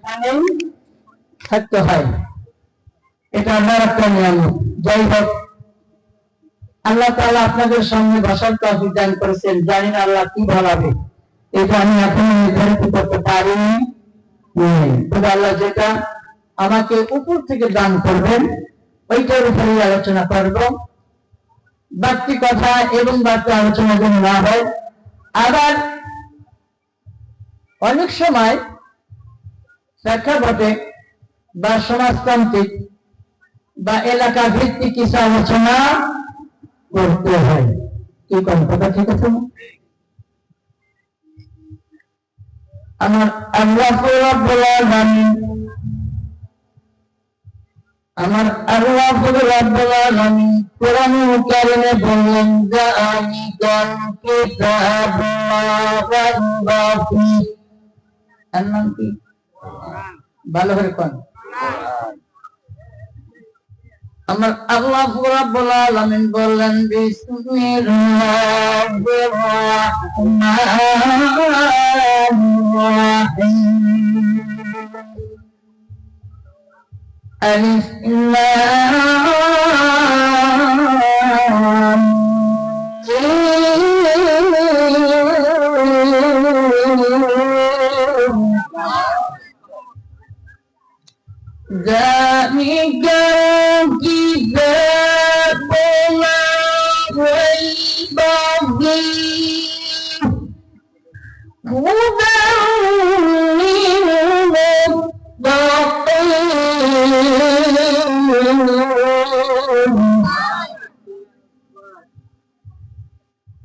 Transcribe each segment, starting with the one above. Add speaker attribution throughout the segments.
Speaker 1: এখানেই থাকতে হয়, এটা আমার একটা নিয়ামত। যাই হোক, আল্লাহ তাআলা আপনাদের সঙ্গে বসার তৌফিক দান করেছেন, জানি না আল্লাহ কি বলাবে, এটা আমি এখনো নির্ধারিত করতে পারিনি। তবে আল্লাহ যেটা আমাকে উপর থেকে দান করবেন ওইটার উপরে আলোচনা করব, বাড়তি কথা এবং বাড়তি আলোচনা যেন না হয়। আবার অনেক সময় প্রেক্ষাপটে বা সমাজতান্ত্রিক বা এলাকা ভিত্তিক কিছু আলোচনা করতে হয়। কি কোন কথা ঠিক আছে? আমার আল্লাহ রাব্বুল আলামিন কোরআনুল কারীমে বললেন, যালিকাল কিতাবু লা রাইবা ফীহি। এর নাম কি? ভালো করে কোন। আমার আল্লাহ রাব্বুল আলামিন বললেন, বিসমিল্লাহির রাহমানির রাহিম। আলিফ লাম মিম। যালিকাল কিতাবু লা রাইবা ফীহি হুদান লিল মুত্তাকিন।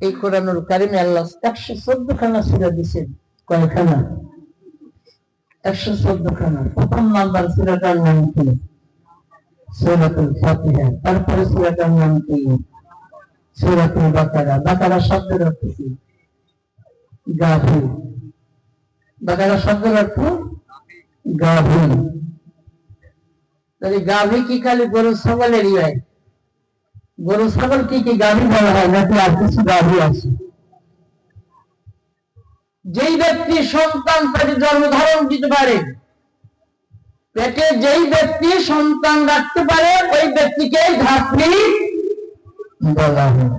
Speaker 1: এই কোরআনুল কারীমে আল্লাহ 114 খানা সূরা দিয়েছেন। কয়খানা? 114 খানা। প্রথম নাম্বার সূরাটার নাম কি? সূরাতুল ফাতিহা। তারপরে সূরাটার নাম কি? সূরাতুল বাকারা। বাকারা শব্দের অর্থ কি? গাভী। বাকারা শব্দের অর্থ গাভী। তাহলে গাভী কি খালি গরু ছাগলেরই হয়? গরু ছাগল কি গাভী বলা হয় নাকি আর কিছু গাভী আছে? যেই ব্যক্তি সন্তান পেটে জন্ম ধারণ দিতে পারে, পেটে যেই ব্যক্তি সন্তান রাখতে পারে ওই ব্যক্তিকে ধাত্রী বলা হয়।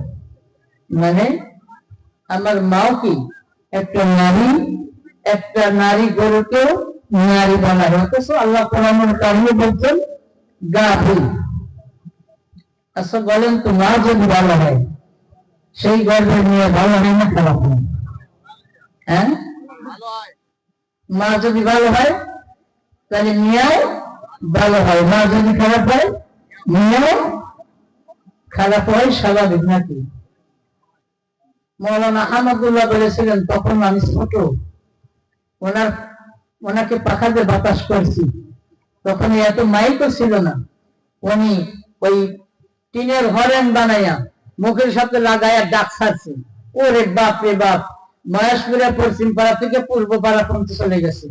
Speaker 1: মানে আমার মাও কি একটা নারী গরুকেও নারী বলা হয়, অথচ আল্লাহ কোরআনুল কারীমে বলছেন গাভী। আচ্ছা বলেন তো, মা যদি ভালো হয় সেই গর্ভে নিয়ে ভালো হয় না খারাপ হয়? হ্যাঁ, মা যদি ভালো হয় তাহলে মেয়েও ভালো হয়, মা যদি খারাপ হয় মেয়েও খারাপ হয়, স্বাভাবিক নাকি? মৌলানা আহমদুল্লাহ বলেছিলেন, তখন আমি ছোট, ওনাকে পাখাতে বাতাস করছি, তখন এত মাইকও ছিল না, উনি ওই টিনের হরেন বানাইয়া মুখের সাথে লাগাইয়া ডাক ছাড়ছে। ওরে বাপ রে বাপ, মহেশপুরের পশ্চিম পাড়া থেকে পূর্ব পাড়া পর্যন্ত চলে গেছে।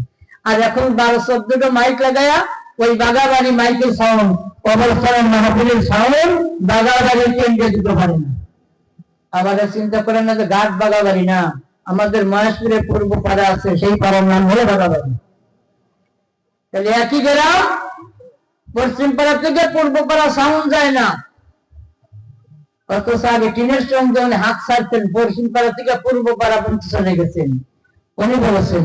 Speaker 1: আর এখন 12-14টা মাইক লাগাইয়া ওই বাগাবাড়ি মাইকের সাউন্ড, কবরস্থানের মাহফিলের সাউন্ড বাগাবাড়ির কেন্দ্রে দিতে পারে না। আমাদের চিন্তা করেন না যে ঘাট বাগাবাড়ি না, আমাদের মহেশপুরের পূর্ব পাড়া আছে, সেই পাড়ার নাম হলো বাগাবাড়ি। তাহলে একই গ্রাম, পশ্চিম পাড়া থেকে পূর্ব পাড়া সাউন্ড যায় না, অথচ আগে টিনের সঙ্গে উনি হাত ছাড়তেন, পশ্চিম পাড়া থেকে পূর্ব পাড়া পর্যন্ত চলে গেছেন। উনি বলেছেন,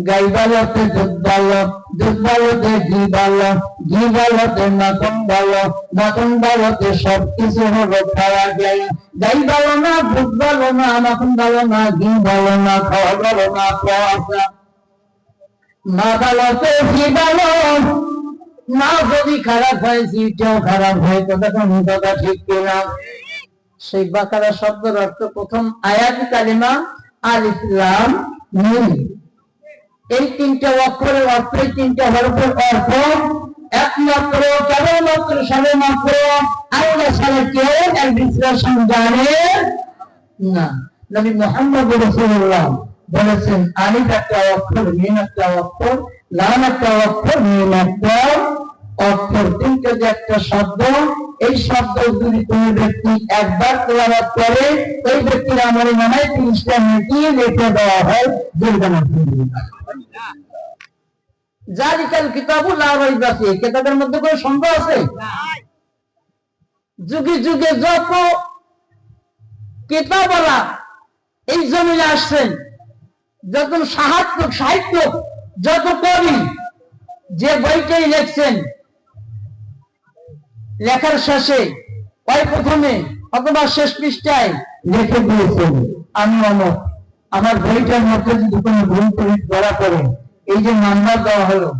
Speaker 1: গাই ভালোতে দুধ ভালো, দুধ ভালোতে ঘি ভালো, ঘি ভালোতে মাখন ভালো, মাখন ভালোতে সবকিছু হলো খাওয়া যায়। গাই ভালো না, দুধ ভালো না, মাখন ভালো না, ঘি ভালো না, খাওয়া ভালো না, খাওয়া। মা ভালোতে ঘি ভালো, মা যদি খারাপ হয় ঘিটাও খারাপ হয়। কথা ঠিক কিনা? সেই বাকারা শব্দের অর্থ প্রথম আয়াত কালিমা আলিফ লাম মিম। এই তিনটা অক্ষরের অর্থ, এই তিনটা হরফের অর্থ একমাত্র কেবলমাত্র সবেমাত্র আল্লাহ ছাড়া কেউ এর বিশ্লেষণ জানে না। নবী মুহাম্মদ রাসূলুল্লাহ বলেছেন, আলিফ একটা অক্ষর, মিম একটা অক্ষর, লাম একটা অক্ষর, মিম একটা অক্ষর, তিনটা যে একটা শব্দ। এই শব্দ যদি কোন ব্যক্তি একবার তেলাওয়াত করে, ওই ব্যক্তির আমলে নামায় 30টা নেকি লিখে দেওয়া হয়। জালিকাল কিতাবু লা রাইবা ফিহি, কিতাবের মধ্যে কোনো সন্দেহ আছে? যুগে যুগে যত কিতাবওয়ালা এই জমিনে আসছেন, যত সাহিত্য, যত কবি যে বইটাই লিখছেন, লেখার শেষে ওই প্রথমে অথবা শেষ পৃষ্ঠায় লিখে দিয়েছেন আমি অমুক। আমার বইটার মধ্যে যদি কোনো ভুল ত্রুটি ধরা পড়ে, এই যে নাম্বার দেওয়া হলো,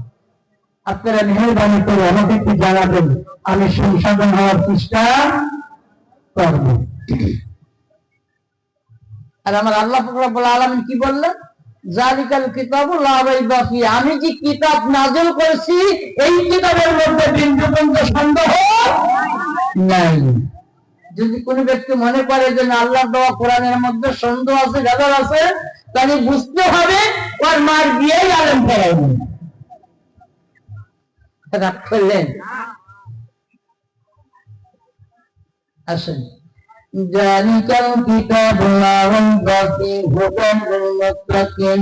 Speaker 1: আপনারা মেহরবানি করে আমাকে একটু জানাবেন, আমি সংশোধন হওয়ার চেষ্টা করব। আর আমার আল্লাহ রাব্বুল আলামিন কি বললেন? জালিকাল কিতাবু লা রাইবা ফিহি, আমি যে কিতাব নাযিল করেছি এই কিতাবের মধ্যে বিন্দু সন্দেহ নাই। যদি কোনো ব্যক্তি মনে করে যে আল্লাহর দেওয়া কোরআনের মধ্যে সন্দেহ আছে, ভেজাল আছে, তাহলে বুঝতে হবে ওর মার বিয়েই আলেম করাইনি। রাগ করলেন? আসেন, জালিকাল কিতাবু লা রাইবা ফিহি হুদান লিল মুত্তাকিন।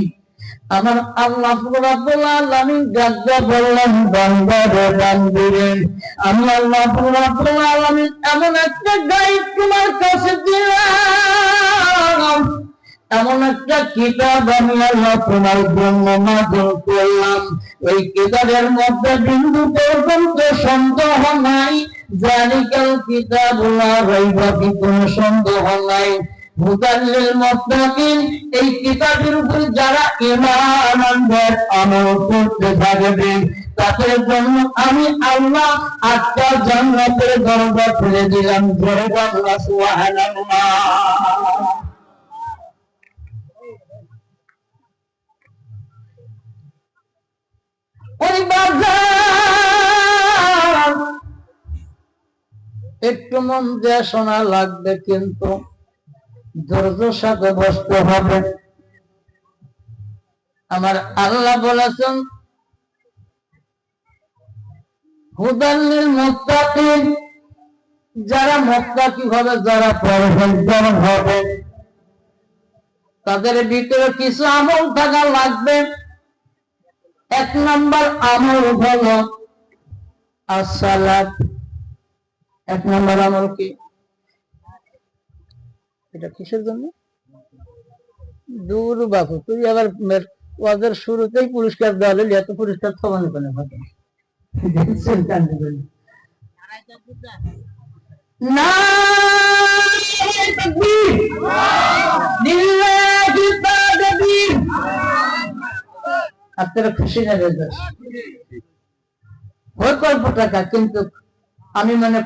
Speaker 1: আমার আল্লাহ রাব্বুল আলামিন গাদ্দা বললেন, বান্দারে বান্দিরে, আমি আল্লাহ রাব্বুল আলামিন এমন একটা গাইড তোমার কাছে দিলাম, এমন একটা কিতাব আমি আল্লাহ তোমার জন্য নাযিল করলাম, ওই কিতাবের মধ্যে বিন্দু পর্যন্ত সন্দেহ নাই। জালিকাল কিতাবু লা রাইবা ফিহি, কোনো সন্দেহ নাই। হুদাল লিল মুত্তাকিন, এই কিতাবের উপর যারা ঈমান আনবে, আমল করতে থাকবে, তাদের জন্য আমি আল্লাহ 8টা জান্নাতের দরজা খুলে দিলাম। জোরে বলো সুবহানাল্লাহ। ওই বাজার একটু মন দিয়ে শোনা লাগবে, কিন্তু ধৈর্যের সাথে বসতে হবে। আমার আল্লাহ বলেছেন হুদাল লিল মুত্তাকিন, যারা মুত্তাকি হবে, যারা পরহেজগার হবে, তাদের ভিতরে কিছু আমল থাকা লাগবে। 1 নাম্বার আমল হলো as-সালাত। 1 নাম্বার আমল কি? এটা কিসের জন্য? দূর বাপু, তুই আবার ওয়াজের শুরুতেই পুরস্কার দেওয়া হলে এত পুরস্কার থবানো কেন? না, আপনারা খুশি না? ওই কল্প টাকা, কিন্তু আমি মনে